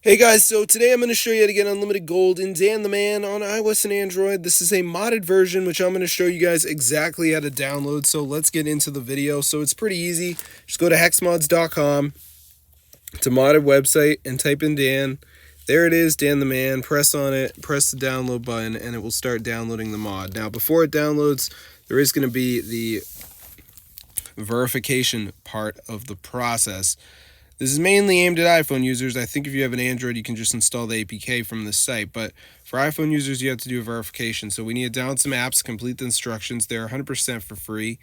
Hey guys, so today I'm going to show you how to get unlimited gold in Dan the Man on iOS and Android. This is a modded version which I'm going to show you guys exactly how to download, so let's get into the video. So it's pretty easy. Just go to hexmods.com. It's a modded website and type in Dan. There it is, Dan the Man. Press on it, press the download button, and it will start downloading the mod. Now before it downloads, there is going to be the verification part of the process. This is mainly aimed at iPhone users. I think if you have an Android, you can just install the APK from this site. But for iPhone users, you have to do a verification. So we need to download some apps, complete the instructions. They're 100% for free,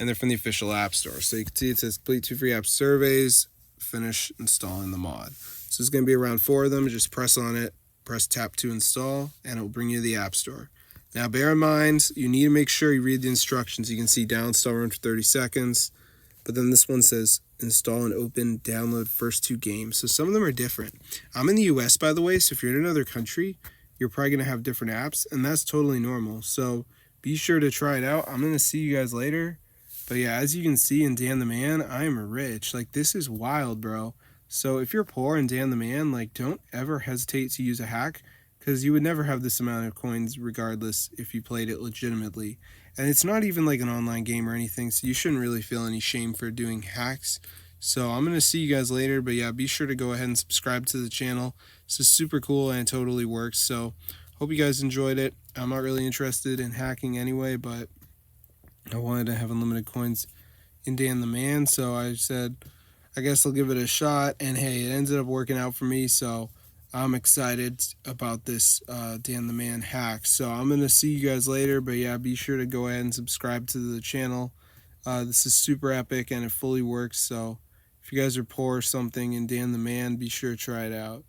and they're from the official App Store. So you can see it says complete 2 free app surveys, finish installing the mod. So it's going to be around 4 of them. Just press on it, press tap to install, and it will bring you to the App Store. Now, bear in mind, you need to make sure you read the instructions. You can see downstall run for 30 seconds. But then this one says install and open, download first 2 games. So some of them are different. I'm in the US, by the way, so if you're in another country, you're probably going to have different apps, and that's totally normal. So be sure to try it out. I'm going to see you guys later. But yeah, as you can see in Dan the Man, I am rich. Like, this is wild, bro. So if you're poor in Dan the Man, like, don't ever hesitate to use a hack, because you would never have this amount of coins regardless if you played it legitimately. And it's not even like an online game or anything, so you shouldn't really feel any shame for doing hacks. So I'm going to see you guys later, but yeah, be sure to go ahead and subscribe to the channel. This is super cool and it totally works, so hope you guys enjoyed it. I'm not really interested in hacking anyway, but I wanted to have unlimited coins in Dan the Man, so I said, I guess I'll give it a shot, and hey, it ended up working out for me, so I'm excited about this Dan the Man hack. So I'm going to see you guys later, but yeah, be sure to go ahead and subscribe to the channel. This is super epic and it fully works, so if you guys are poor or something in Dan the Man, be sure to try it out.